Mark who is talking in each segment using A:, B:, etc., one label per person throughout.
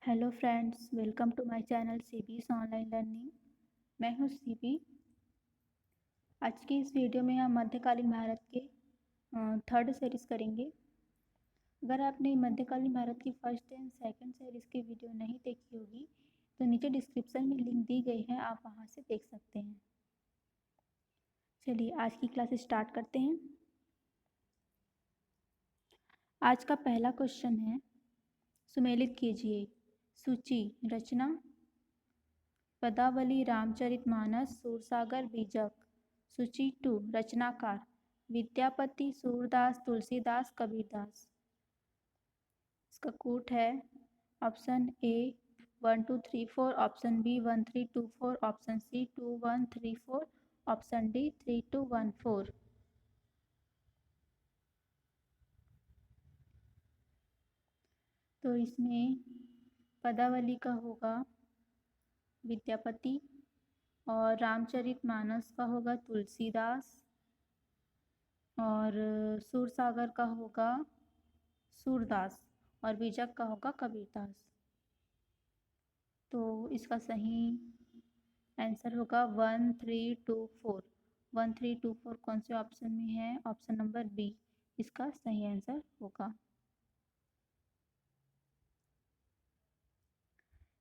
A: Hello friends, welcome to my channel CB's online learning. मैं हूँ CB. आज की इस वीडियो में हम मध्यकालीन भारत के थर्ड सीरीज़ करेंगे। अगर आपने मध्यकालीन भारत की फर्स्ट एंड सेकंड सीरीज़ की वीडियो नहीं देखी होगी तो नीचे डिस्क्रिप्शन में लिंक दी गई है, आप वहाँ से देख सकते हैं। चलिए आज की क्लास स्टार्ट करते हैं। आज का पहला क्वेश्चन है, सुमेलित कीजिए। सूची रचना पदावली रामचरितमानस सूरसागर बीजक। सूची 2 रचनाकार विद्यापति सूरदास तुलसीदास कबीरदास। इसका कोट है option A 1 2 3 4, option B 1 3 2 4, option C 2 1 3 4, option D 3 2 1 4। तो इसमें पदावली का होगा विद्यापति और रामचरितमानस का होगा तुलसीदास और सूरसागर का होगा सूरदास और बीजक का होगा कबीरदास। तो इसका सही आंसर होगा 1 3 2 4। 1 3 2 4 कौन से ऑप्शन में है? ऑप्शन नंबर बी इसका सही आंसर होगा।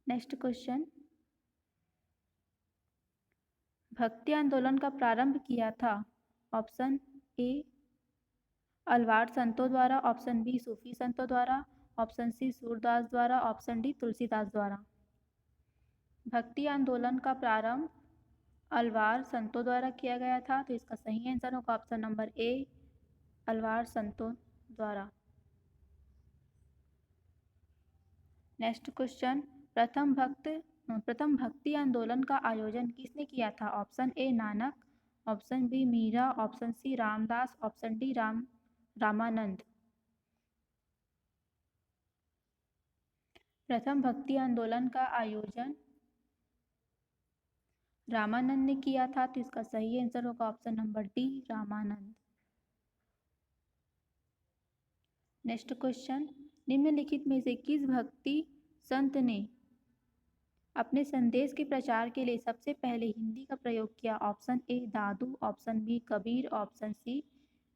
A: नेक्स्ट क्वेश्चन, भक्ति आंदोलन का प्रारंभ किया था। ऑप्शन ए अलवार संतों द्वारा, ऑप्शन बी सूफी संतों द्वारा, ऑप्शन सी सूरदास द्वारा, ऑप्शन डी तुलसीदास द्वारा। भक्ति आंदोलन का प्रारंभ अलवार संतों द्वारा किया गया था, तो इसका सही आंसर होगा ऑप्शन नंबर ए अलवार संतों द्वारा। नेक्स्ट क्वेश्चन, प्रथम भक्ति आंदोलन का आयोजन किसने किया था? Option A Nanak, option B Meera, option C Ramdas, option D Ramanand. प्रथम भक्ति आंदोलन का आयोजन रामानंद ने किया था, तो इसका सही आंसर होगा option number D Ramanand. Next question, निम्नलिखित में से किस भक्ति संत ने अपने संदेश के प्रचार के लिए सबसे पहले हिंदी का प्रयोग किया? Option A Dadu, option B Kabir, option C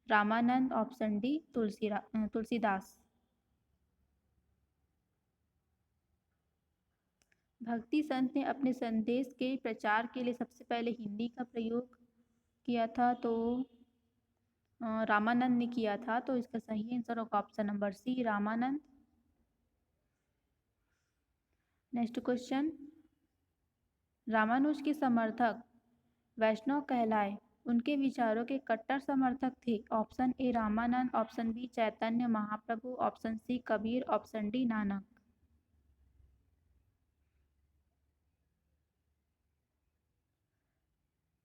A: Ramanand, option D Tulsidas. भक्ति संत ने अपने संदेश के प्रचार के लिए सबसे पहले हिंदी का प्रयोग किया था, तो रामानंद ने किया था, तो इसका सही आंसर होगा option number C Ramanand. Next question, Ramanuj के समर्थक वैष्णव कहलाए, उनके विचारों के कट्टर समर्थक थे। Option A Ramanand, option B Chaitanya Mahaprabhu, option C Kabir, option D Nanak.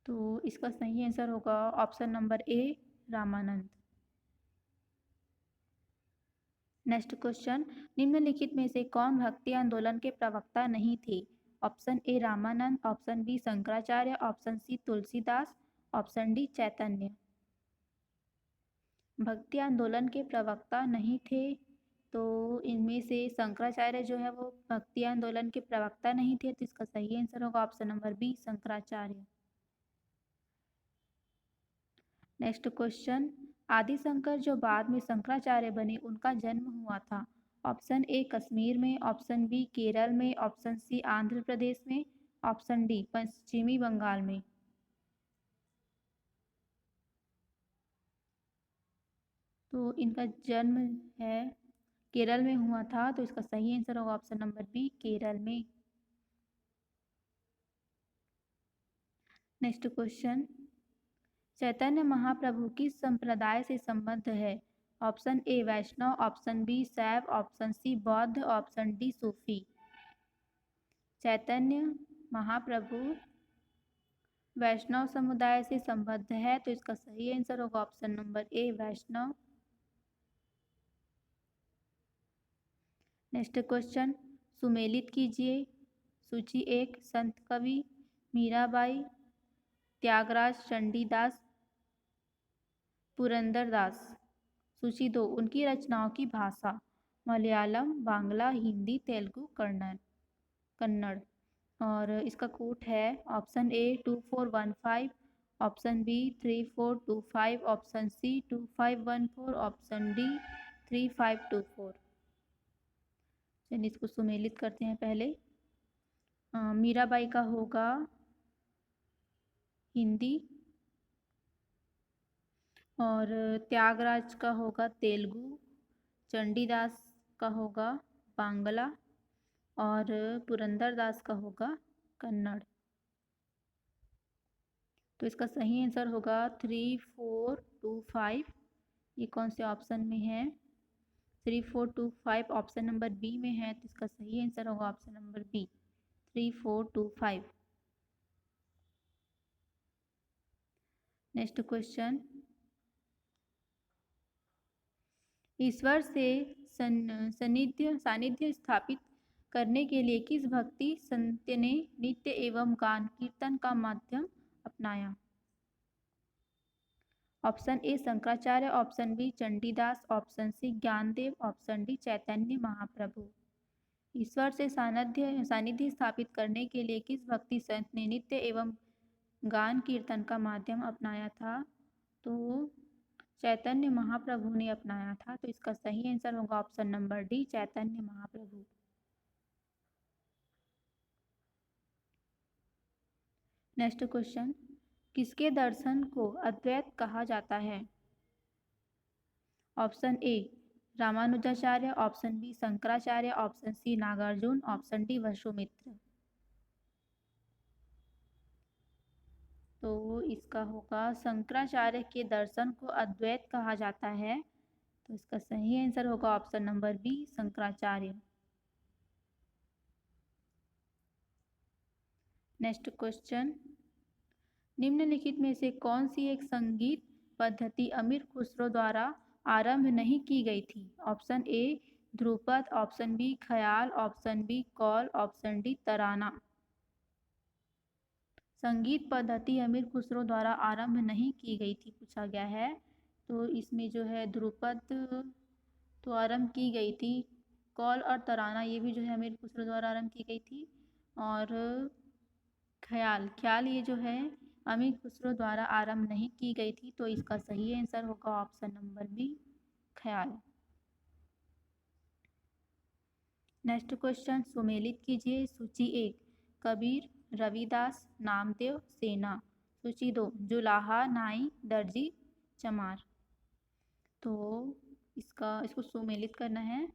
A: तो इसका सही आंसर होगा option number A Ramanand. Next question, निम्नलिखित में से कौन भक्ति आंदोलन के प्रवक्ता नहीं थे? Option A Ramanand, option B Shankaracharya, option C Tulsidas, option D Chaitanya. भक्ति आंदोलन के प्रवक्ता नहीं थे, तो इनमें से शंकराचार्य जो है वो भक्ति आंदोलन के प्रवक्ता नहीं थे, तो इसका सही आंसर होगा option number B Shankaracharya. Next question, Adishankar जो बाद में शंकराचार्य बने, उनका जन्म हुआ था। ऑप्शन ए कश्मीर में, ऑप्शन बी केरल में, ऑप्शन सी आंध्र प्रदेश में, ऑप्शन डी पश्चिमी बंगाल में। तो इनका जन्म है केरल में हुआ था, तो इसका सही आंसर होगा ऑप्शन नंबर बी केरल में। नेक्स्ट क्वेश्चन, चैतन्य महाप्रभु किस संप्रदाय से संबद्ध है? Option A Vaishnav, option B Shaiv, option C Bauddh, option D सूफी। चैतन्य महाप्रभु वैष्णव समुदाय से संबद्ध है, तो इसका सही आंसर होगा option number A Vaishnav. Next question, सुमेलित कीजिए। सूची 1 संत कवि मीराबाई, त्यागराज, चंडीदास, पुरंदरदास। सूची 2 उनकी रचनाओं की भाषा मलयालम, बांग्ला, हिंदी, तेलुगु, कन्नड़। और इसका कोड है option A 2415, option B 3425, option C 2514, option D 3524। चलिए इसको सुमेलित करते हैं पहले। मीराबाई का होगा हिंदी, और त्यागराज का होगा तेलुगु, चंडीदास का होगा बांग्ला, और पुरंदरदास का होगा कन्नड़। तो इसका सही आंसर होगा 3425। ये कौन से ऑप्शन में है? 3425 ऑप्शन नंबर बी में है, तो इसका सही आंसर होगा option number B 3425। Next question, ईश्वर से सानिध्य स्थापित करने के लिए किस भक्ति संत ने नित्य एवं गान कीर्तन का माध्यम अपनाया? Option A Shankaracharya, option B Chandidas, option C Gyandev, option D Chaitanya Mahaprabhu. ईश्वर से सानिध्य स्थापित करने के लिए किस भक्ति संत ने नित्य एवं गान कीर्तन का माध्यम अपनाया था? तो चैतन्य महाप्रभु ने अपनाया था। तो इसका सही आंसर होगा option number D Chaitanya Mahaprabhu. Next question, किसके दर्शन को अद्वैत कहा जाता है? Option A Ramanujacharya, option B Shankaracharya, option C Nagarjun, option D Vasumitra. तो इसका होगा शंकराचार्य के दर्शन को अद्वैत कहा जाता है। तो इसका सही आंसर होगा option number B Shankaracharya. Next question, निम्नलिखित में से कौन सी एक संगीत पद्धति अमीर खुसरो द्वारा आरंभ नहीं की गई थी? Option A Dhrupad, option B Khayal, option B Qaul, option D Tarana. संगीत पद्धति अमीर खुसरो द्वारा आरंभ नहीं की गई थी पूछा गया है। तो इसमें जो है ध्रुपद तो आरंभ की गई थी, कौल और तराना ये भी जो है अमीर खुसरो द्वारा आरंभ की गई थी, और ख्याल ये जो है अमीर खुसरो द्वारा आरंभ नहीं की गई थी। तो इसका सही आंसर होगा ऑप्शन नंबर बी ख्याल। नेक्स्ट क्वेश्चन, सुमेलित कीजिए सूची 1 कबीर, रविदास, नामदेव, सेना। सूची 2 जुलाहा, नाई, दर्जी, चमार। तो इसको सुमेलित करना है।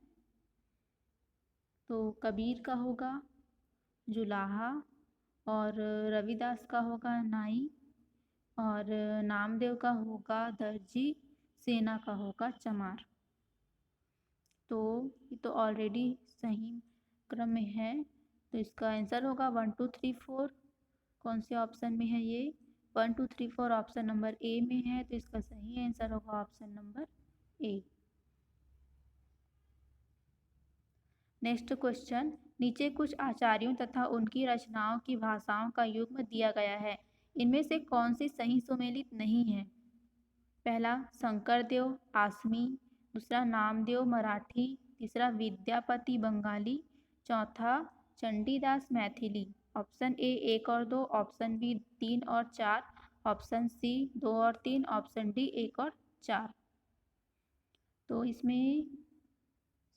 A: तो कबीर का होगा जुलाहा, और रविदास का होगा नाई, और नामदेव का होगा दर्जी, सेना का होगा चमार। तो ये तो ऑलरेडी सही क्रम में है। तो इसका आंसर होगा 1 2 3 4। कौन से ऑप्शन में है ये? 1 2 3 4 ऑप्शन नंबर ए में है। तो इसका सही आंसर होगा option number A. Next question, नीचे कुछ आचार्यों तथा उनकी रचनाओं की भाषाओं का युग्म दिया गया है, इनमें से कौन सी सही सुमेलित नहीं है? पहला शंकरदेव आसमी, दूसरा नामदेव मराठी, तीसरा विद्यापति बंगाली, चौथा चंडीदास मैथिली। ऑप्शन ए 1 और 2, ऑप्शन बी 3 और 4, ऑप्शन सी 2 और 3, ऑप्शन डी 1 और 4। तो इसमें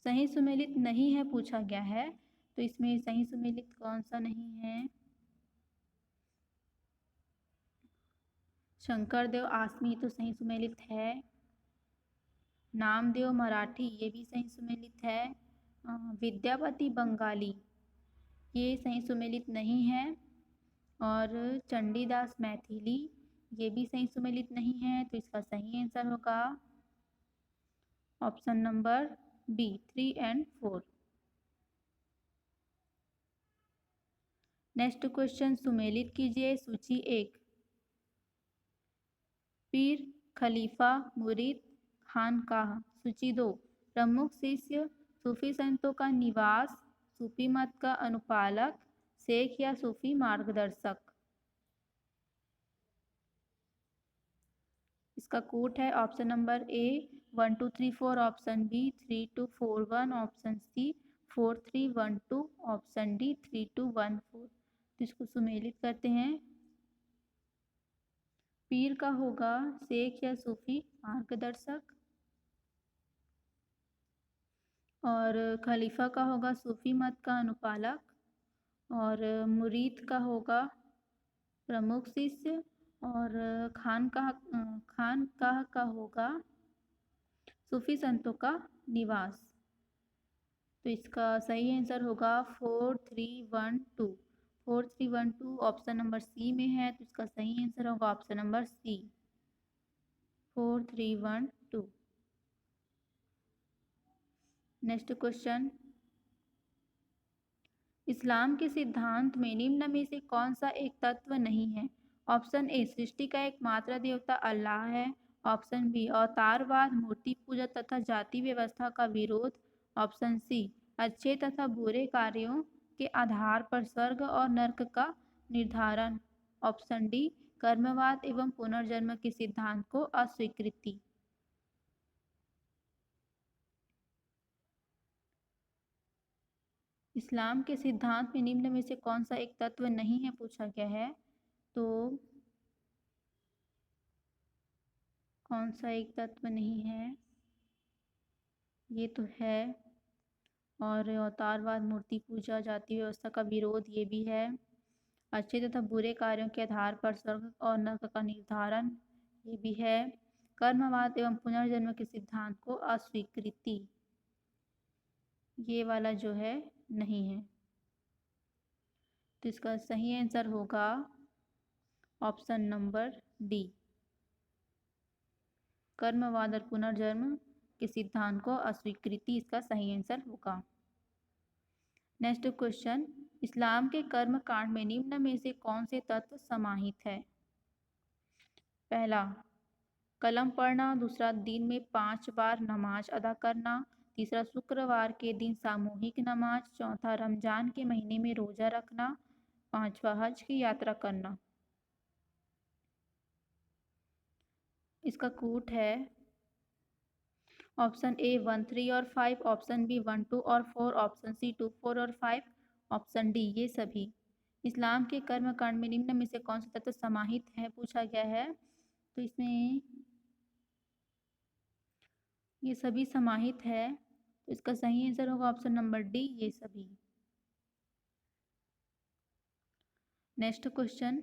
A: सही सुमेलित नहीं है पूछा गया है। तो इसमें सही सुमेलित कौन सा नहीं है? शंकरदेव आसमी तो सही सुमेलित है। नामदेव मराठी ये भी सही सुमेलित है। विद्यापति बंगाली ये सही सुमेलित नहीं है, और चंडीदास मैथिली ये भी सही सुमेलित नहीं है। तो इसका सही आंसर होगा ऑप्शन नंबर बी 3 और 4। नेक्स्ट क्वेश्चन, सुमेलित कीजिए सूची 1 पीर खलीफा मुरीद खानकाह। सूची 2 प्रमुख शिष्य सूफी संतों का निवास, सूफी मत का अनुपालक, शेख या सूफी मार्गदर्शक। इसका कोड है option number A 1 2 3 4, option B 3 2 4 1, option C 4 3 1 2, option D 3 2 1 4। तो इसको सुमेलित करते हैं। पीर का होगा शेख या सूफी मार्गदर्शक, और खलीफा का होगा सूफी मत का अनुपालक, और मुरीद का होगा प्रमुख शिष्य, और खानकाह का होगा सूफी संतों का निवास। तो इसका सही आंसर होगा 4 3 1 2। 4 3 1 2 ऑप्शन नंबर सी में है, तो इसका सही आंसर होगा option number C 4 3 1 2। Next question, Islam के सिद्धांत में निम्न में से कौन सा एक तत्व नहीं है? ऑप्शन ए सृष्टि का एकमात्र देवता अल्लाह है, ऑप्शन बी अवतारवाद, मूर्ति पूजा तथा जाति व्यवस्था का विरोध, ऑप्शन सी अच्छे तथा बुरे कार्यों के आधार पर स्वर्ग और नर्क का निर्धारण, ऑप्शन डी कर्मवाद एवं पुनर्जन्म के सिद्धांत को अस्वीकृति। इस्लाम के सिद्धांत में निम्न में से कौन सा एक तत्व नहीं है पूछा गया है। तो कौन सा एक तत्व नहीं है, ये तो है, और अवतारवाद, मूर्ति पूजा, जाति व्यवस्था का विरोध, ये भी है। अच्छे तथा बुरे कार्यों के आधार पर स्वर्ग और नरक का निर्धारण, ये भी है। कर्मवाद एवं पुनर्जन्म के सिद्धांत को अस्वीकृति, ये वाला जो है नहीं है। तो इसका सही आंसर होगा ऑप्शन नंबर डी, कर्मवाद और पुनर्जन्म के सिद्धांत को अस्वीकृति, इसका सही आंसर होगा। नेक्स्ट क्वेश्चन, इस्लाम के कर्म कांड में निम्न में से कौन से तत्व समाहित है? पहला कलम पढ़ना, दूसरा दिन में 5 बार नमाज अदा करना, तीसरा शुक्रवार के दिन सामूहिक नमाज, चौथा रमजान के महीने में रोजा रखना, पांचवा हज की यात्रा करना। इसका कूट है ऑप्शन ए 1 3 और 5, ऑप्शन बी 1 2 और 4, ऑप्शन सी 2 4 और 5, ऑप्शन डी ये सभी। इस्लाम के कर्म कांड में निम्न में से कौन सा तत्व समाहित है पूछा गया है। तो इसमें ये सभी समाहित है, तो इसका सही आंसर होगा ऑप्शन नंबर डी ये सभी। नेक्स्ट क्वेश्चन,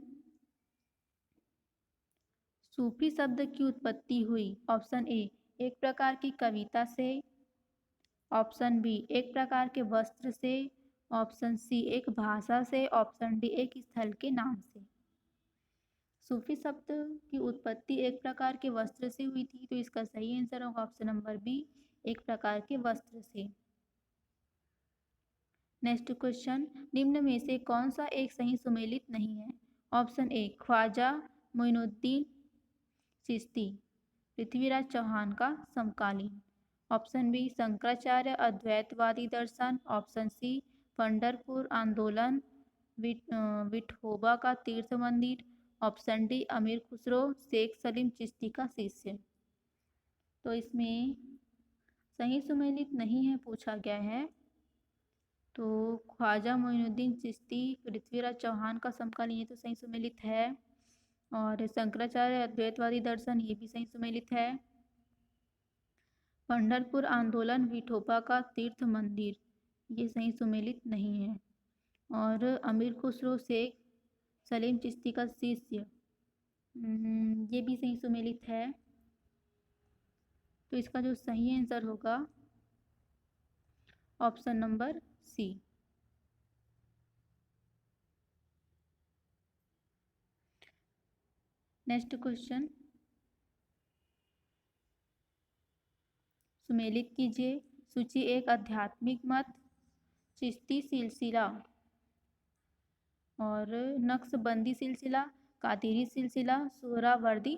A: सूफी शब्द की उत्पत्ति हुई? ऑप्शन ए एक प्रकार की कविता से, ऑप्शन बी एक प्रकार के वस्त्र से, ऑप्शन सी एक भाषा से, ऑप्शन डी एक स्थल के नाम से। सूफी शब्द की उत्पत्ति एक प्रकार के वस्त्र से हुई थी, तो इसका सही आंसर होगा ऑप्शन नंबर बी एक प्रकार के वस्त्र से। नेक्स्ट क्वेश्चन, निम्न में से कौन सा एक सही सुमेलित नहीं है? ऑप्शन ए ख्वाजा मोइनुद्दीन चिश्ती पृथ्वीराज चौहान का समकालीन, ऑप्शन बी शंकराचार्य अद्वैतवादी दर्शन, ऑप्शन सी पंढरपुर आंदोलन विठोबा का तीर्थ मंदिर, ऑप्शन डी अमीर खुसरो शेख सलीम चिश्ती का शिष्य। तो इसमें सही सुमेलित नहीं है पूछा गया है, तो ख्वाजा मोइनुद्दीन चिश्ती पृथ्वीराज चौहान का समकालीन ये तो सही सुमेलित है, और शंकराचार्य अद्वैतवादी दर्शन ये भी सही सुमेलित है। पंढरपुर आंदोलन विठोबा का तीर्थ मंदिर ये सही सुमेलित नहीं है, और अमीर खुसरो शेख सलीम चिश्ती का शिष्य ये भी सही सुमेलित है। तो इसका जो सही आंसर होगा option number C. Next question, सुमेलित कीजिए। सूची एक आध्यात्मिक मत, चिश्ती सिलसिला और नक्शबंदी सिलसिला, कादिरी सिलसिला, सोहरावर्दी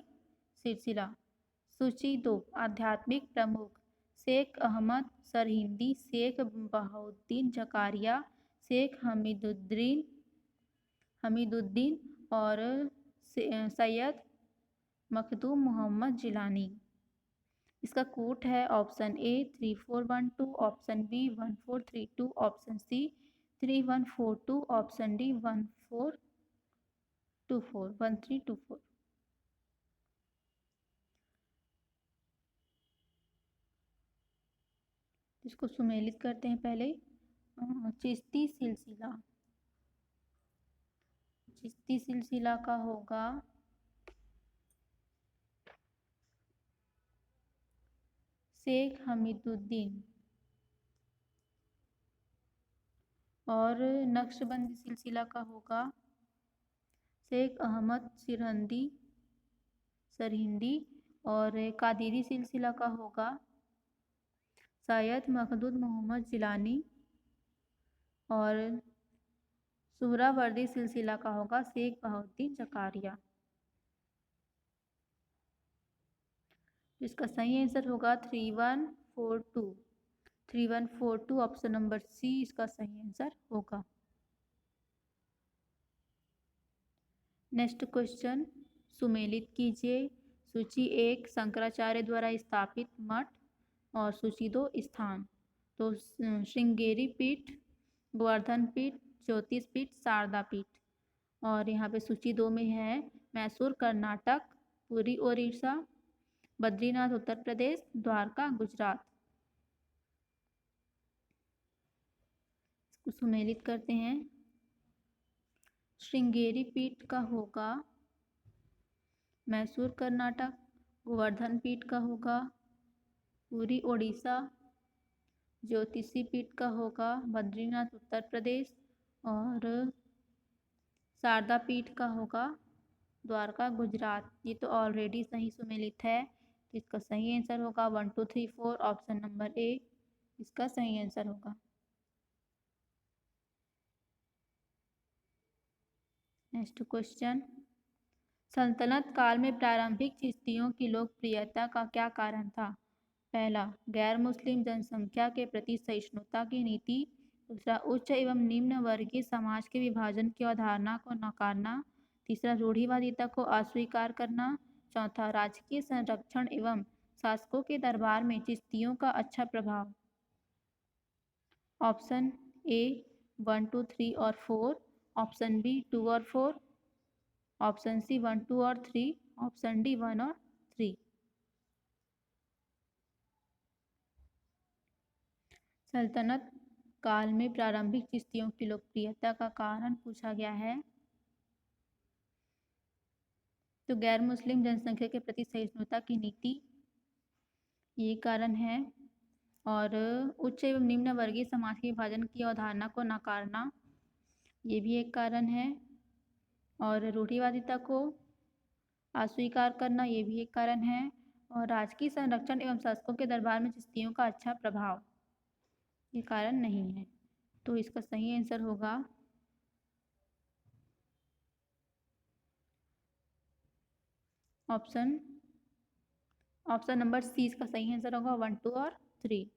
A: सिलसिला। सूची 2 आध्यात्मिक प्रमुख, शेख अहमद सरहिंदी, शेख बहाउद्दीन जकारिया, शेख हमीदुद्दीन और सैयद मखदूम मोहम्मद जिलानी। इसका कूट है option A 3412, option B 1432, option C 3142, option D 1324। इसको सुमेलित करते हैं पहले। चिश्ती सिलसिला का होगा शेख हमीदुद्दीन, और नक्शबंदी सिलसिला का होगा शेख अहमद सरहिंदी, और कादिरी सिलसिला का होगा सैयद मखदूम मोहम्मद जिलानी, और सुहरावर्दी सिलसिला का होगा शेख बहाउद्दीन जकारिया। इसका सही आंसर होगा 3142। ऑप्शन नंबर सी इसका सही आंसर होगा। नेक्स्ट क्वेश्चन सुमेलित कीजिए। सूची 1 शंकराचार्य द्वारा स्थापित मठ, और सूची 2 स्थान। तो श्रृंगेरी पीठ, गोवर्धन पीठ, ज्योतिष पीठ, शारदा पीठ। और यहाँ पे सूची 2 में है मैसूर कर्नाटक, पुरी ओडिशा, बद्रीनाथ उत्तर प्रदेश, द्वारका गुजरात। इसको सुमेलित करते हैं। श्रृंगेरी पीठ का होगा मैसूर कर्नाटक, गोवर्धन पीठ का होगा पुरी ओडिशा, ज्योतिषी पीठ का होगा बद्रीनाथ उत्तर प्रदेश, और शारदा पीठ का होगा द्वारका गुजरात। ये तो ऑलरेडी सही सुमेलित है, तो इसका सही आंसर होगा 1 2 3 4, ऑप्शन नंबर ए इसका सही आंसर होगा। नेक्स्ट क्वेश्चन सल्तनत काल में प्रारंभिक चिश्तियों की लोकप्रियता का क्या कारण था? पहला, गैर मुस्लिम जनसंख्या के प्रति सहिष्णुता की नीति। दूसरा, उच्च एवं निम्न वर्गीय समाज के विभाजन की अवधारणा को नकारना। तीसरा, रूढ़िवादिता को अस्वीकार करना। चौथा, राजकीय संरक्षण एवं शासकों के दरबार में चिश्तियों का अच्छा प्रभाव। ऑप्शन ए 1 2 3 और 4, ऑप्शन बी 2 और 4, ऑप्शन सी 1 2 और 3, ऑप्शन डी 1 और 3। सल्तनत काल में प्रारंभिक चिश्तियों की लोकप्रियता का कारण पूछा गया है, तो गैर मुस्लिम जनसंख्या के प्रति सहिष्णुता की नीति ये कारण है, और उच्च एवं निम्न वर्गीय समाज के विभाजन की अवधारणा को नकारना ये भी एक कारण है, और रूढ़िवादिता को अस्वीकार करना ये भी एक कारण है, और राजकीय संरक्षण एवं शासकों के दरबार में चिश्तियों का अच्छा प्रभाव ये कारण नहीं है। तो इसका सही आंसर होगा ऑप्शन नंबर सी इसका सही आंसर होगा 1 2 और 3।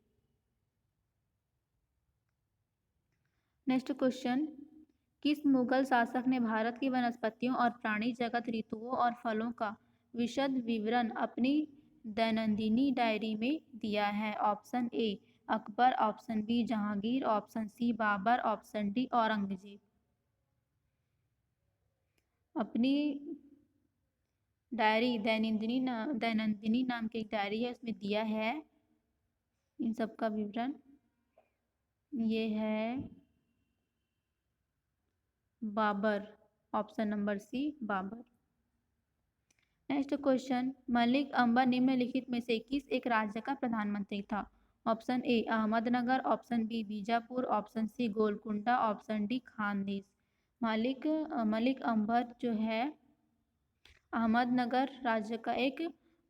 A: नेक्स्ट क्वेश्चन किस मुगल शासक ने भारत की वनस्पतियों और प्राणी जगत, ऋतुओं और फलों का विशद विवरण अपनी दैनंदिनी डायरी में दिया है? Option A Akbar, option B Jahangir, option C Babar, option D Aurangzeb. अपनी डायरी दैनंदिनी नाम की एक डायरी है, उसमें दिया है इन सब का विवरण। ये है Babar, option number C Babar. Next question Malik Ambar निम्नलिखित में से किस एक राज्य का प्रधानमंत्री था? Option A Ahmadnagar, option B Bijapur, option C Golconda, option D Khandesh. Malik Ambar जो है अहमदनगर राज्य का एक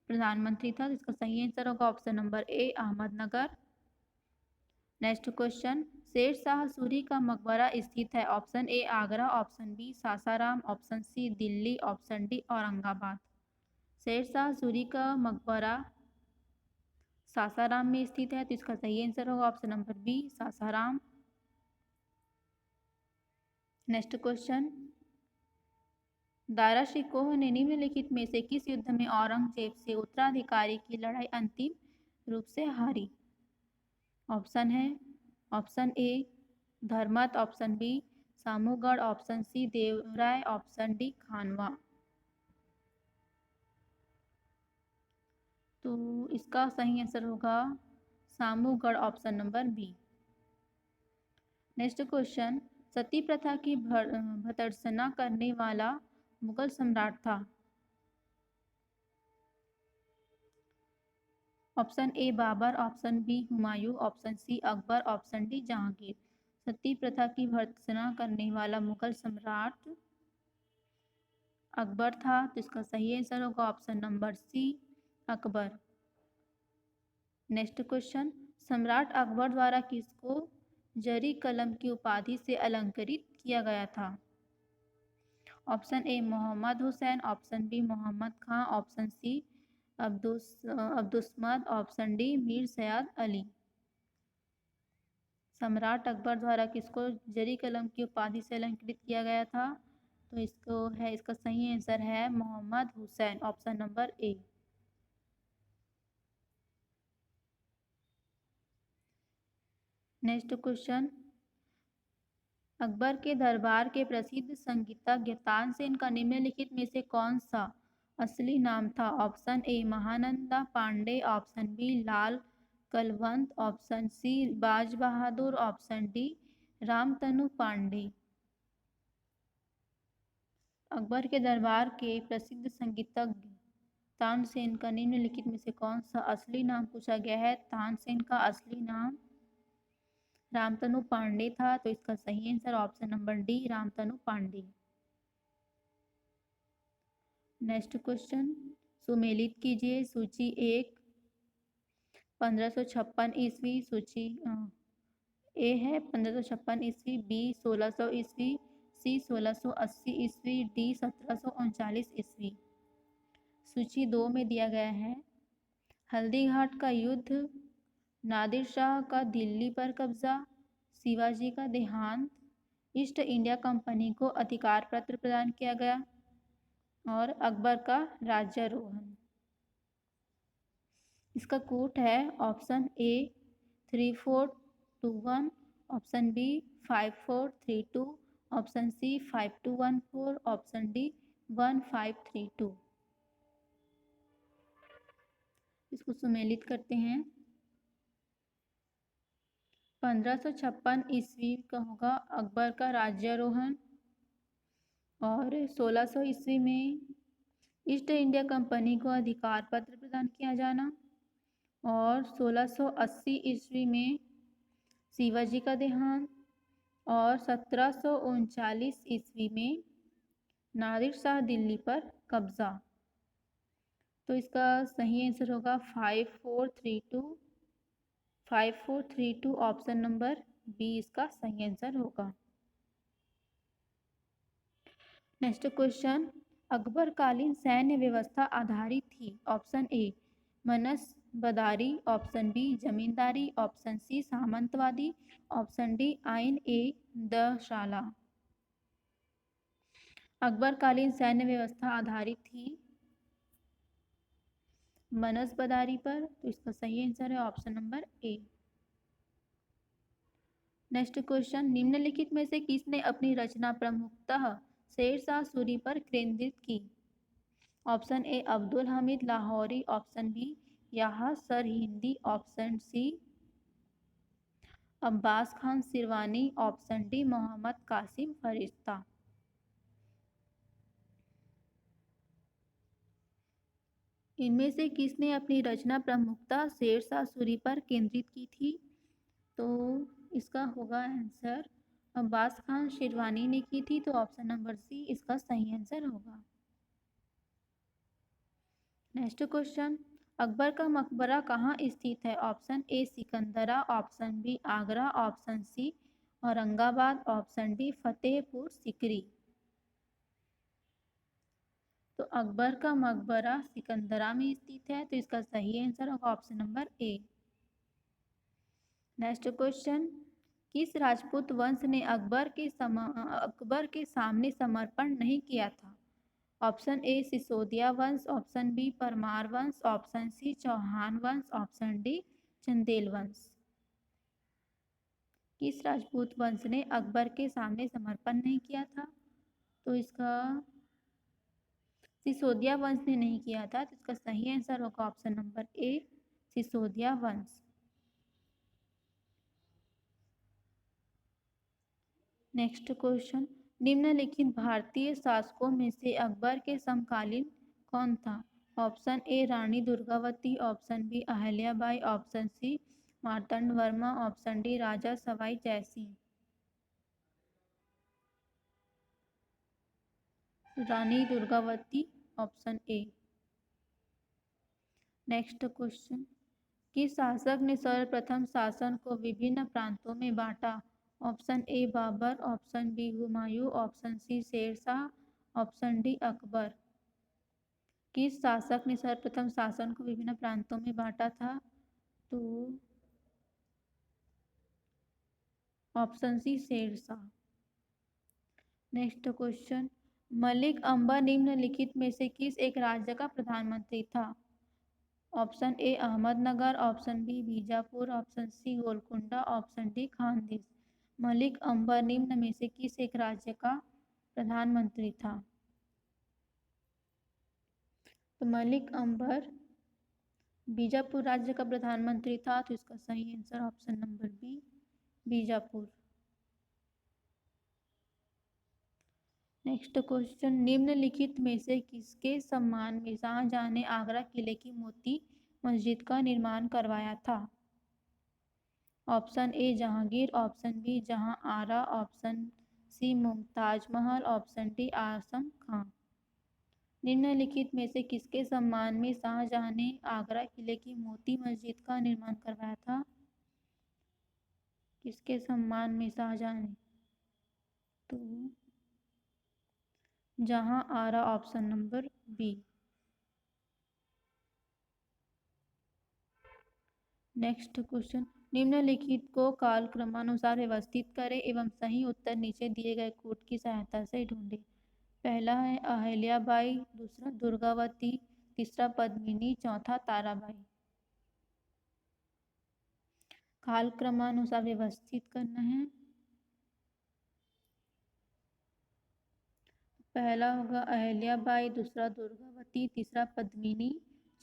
A: प्रधानमंत्री था, जिसका सही आंसर होगा option number A Ahmednagar. Next question Sher Shah Suri का मकबरा स्थित है? Option A Agra, option B Sasaram, option C Delhi, option D Aurangabad. Sher Shah Suri का मकबरा सासाराम में स्थित है, तो इसका सही आंसर होगा option number B Sasaram. Next question Dara Shikoh ने निम्नलिखित में से किस युद्ध में औरंगजेब से उत्तराधिकारी की लड़ाई अंतिम रूप से हारी। ऑप्शन है option A Dharmat, option B Samugarh, option C Devrai, option D Khanwa. तो इसका सही आंसर होगा Samugarh, option number B. Next question, सती प्रथा की भर्त्सना करने वाला मुगल सम्राट था। Option A Babar, option B Humayun, option C Akbar, option D Jahangir. सती प्रथा की भर्त्सना करने वाला मुगल सम्राट अकबर था, तो इसका सही आंसर होगा option number C Akbar. Next question, सम्राट अकबर द्वारा किसको जरी कलम की उपाधि से अलंकृत किया गया था। Option A Mohammad Hussain, option B Mohammad Khan, option C Abdussamad, option D Mir Sayyid Ali. सम्राट अकबर द्वारा किसको जरी कलम की उपाधि से अलंकृत किया गया था, तो इसका सही आंसर है Mohammad Hussain, option number A. Next question, Akbar के दरबार के प्रसिद्ध संगीतज्ञ तानसेन का निम्नलिखित में से कौन सा असली नाम था। Option A Mahananda Pandey, option B Lal Kalwant, option C Baz Bahadur, option D Ramtanu Pandey. Akbar के दरबार के प्रसिद्ध संगीतज्ञ तानसेन का निम्नलिखित में से कौन सा असली नाम पूछा गया है। तानसेन का असली नाम रामतनु पांडे था, तो इसका सही answer option number D Ramtanu Pandey. Next question, सुमेलित कीजिए सूची 1 1556 ईस्वी, सूची ए है 1556 ईस्वी, बी 1600 ईस्वी, सी 1680 ईस्वी, डी 1739 ईस्वी। सूची 2 में दिया गया है, हल्दी घाट का युद्ध, नादिर शाह का दिल्ली पर कब्जा, शिवाजी का देहांत, ईस्ट इंडिया कंपनी को अधिकार पत्र प्रदान किया गया और अकबर का राज्यारोहण। इसका कोट है option A 3421, option B 5432, option C 5214, option D 1532। इसको सुमेलित करते हैं। 1556 ईस्वी का होगा अकबर का राज्यारोहण और 1600 ईस्वी में ईस्ट इंडिया कंपनी को अधिकार पत्र प्रदान किया जाना और 1680 ईस्वी में शिवाजी का देहांत और 1739 ईस्वी में नादिर शाह दिल्ली पर कब्जा। तो इसका सही आंसर होगा 5432 ऑप्शन नंबर बी इसका सही आंसर होगा। नेक्स्ट क्वेश्चन, अकबरकालीन सैन्य व्यवस्था आधारित थी। Option A mansabdari, option B zamindari, option C सामंतवादी, ऑप्शन डी आइन ए दशाला। अकबरकालीन सैन्य व्यवस्था आधारित थी मनसबदारी पर, तो इसका सही आंसर है option number A. Next question, निम्नलिखित में से किसने अपनी रचना प्रमुखतः शेरशाह सूरी पर केंद्रित की। Option A Abdul Hamid Lahori, option B Yah Sirhindi, option C Abbas Khan Sirwani, option D Mohammad Qasim Farishta. इनमें से किसने अपनी रचना प्रमुखता शेरशाह सूरी पर केंद्रित की थी, तो इसका होगा आंसर अब्बास खान शेरवानी ने की थी, तो ऑप्शन नंबर सी इसका सही आंसर होगा। नेक्स्ट क्वेश्चन, अकबर का मकबरा कहाँ स्थित है। Option A Sikandra, option B Agra, option C Aurangabad, option D Fatehpur Sikri. तो अकबर का मकबरा सिकंदरा में स्थित है, तो इसका सही आंसर होगा option number A. Next question, किस राजपूत वंश ने अकबर के सामने समर्पण नहीं किया था। ऑप्शन ए सिसोदिया वंश, ऑप्शन बी परमार वंश, ऑप्शन सी चौहान वंश, ऑप्शन डी चंदेल वंश। किस राजपूत वंश ने अकबर के सामने समर्पण नहीं किया था? तो इसका सिसोदिया वंश ने नहीं किया था, तो इसका सही आंसर होगा ऑप्शन नंबर ए सिसोदिया वंश। नेक्स्ट क्वेश्चन, निम्नलिखित भारतीय शासकों में से अकबर के समकालीन कौन था? Option A Rani Durgavati, option B Ahalyabai, option C Martand Varma, option D Raja Sawai Jaisingh. Rani Durgavati, option A. Next question, किस शासक ने सर्वप्रथम शासन को विभिन्न प्रांतों में बांटा? Option A Babar, option B Humayun, option C Shershah, option D Akbar. किस शासक ने सर्वप्रथम शासन को विभिन्न प्रांतों में बांटा था? तो option C Shershah. Next question, Malik Ambar निम्नलिखित में से किस एक राज्य का प्रधानमंत्री था? Option A Ahmadnagar, option B Bijapur, option C Golconda, option D Khandesh. Malik Ambar निम्न में से किस एक राज्य का प्रधानमंत्री था? तो मलिक अंबर बीजापुर राज्य का प्रधानमंत्री था, तो इसका सही answer option number B Bijapur. Next question, निम्नलिखित में से किसके सम्मान में शाहजहां ने आगरा किले की मोती मस्जिद का निर्माण करवाया था? Option A Jahangir, option B Jahan Ara, option C Mumtaz Mahal, option D आजम खां। निम्नलिखित में से किसके सम्मान में शाहजहां ने आगरा किले की मोती मस्जिद का निर्माण करवाया था? किसके सम्मान में शाहजहां ने? तो Jahan Ara, option number B. Next question, निम्नलिखित को कालक्रमानुसार व्यवस्थित करें एवं सही उत्तर नीचे दिए गए कोड की सहायता से ढूंढें। पहला है अहल्याबाई, दूसरा दुर्गावती, तीसरा पद्मिनी, चौथा ताराबाई। कालक्रमानुसार व्यवस्थित करना है। पहला होगा अहल्याबाई, दूसरा दुर्गावती, तीसरा पद्मिनी,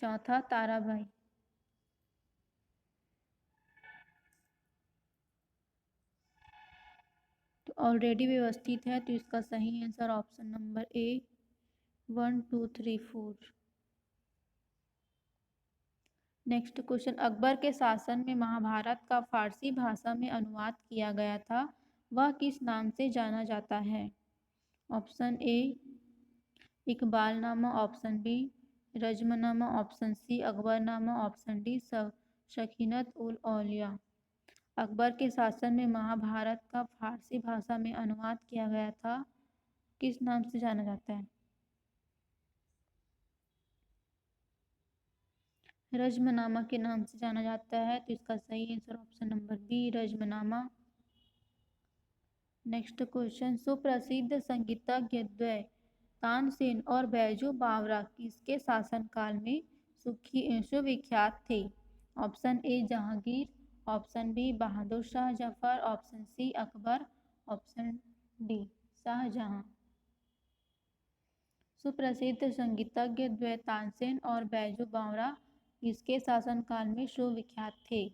A: चौथा ताराबाई। तो ऑलरेडी व्यवस्थित है, तो इसका सही answer option number A 1 2 3 4। Next question, Akbar के शासन में महाभारत का फारसी भाषा में अनुवाद किया गया था, वह किस नाम से जाना जाता है? Option A Iqbalnama, option B Razmnama, option C Akbarnama, option D Sakinat ul Auliya. Akbar के शासन में महाभारत का फारसी भाषा में अनुवाद किया गया था, किस नाम से जाना जाता है? रजमनामा के नाम से जाना जाता है, तो इसका सही answer option number B Razmnama. Next question, सुप्रसिद्ध संगीतज्ञ द्वय तानसेन और बैजू बावरा किसके शासनकाल में सुविख्यात थे? Option A Jahangir, option B Bahadur Shah Zafar, option C Akbar, option D Shahjahan. सुप्रसिद्ध संगीतज्ञ द्वय तानसेन और बैजू बावरा किसके शासनकाल में सुविख्यात थे?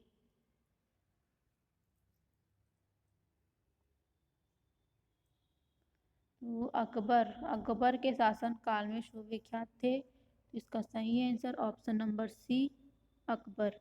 A: वो अकबर के शासन काल में सुविख्यात थे, तो इसका सही answer option number C Akbar.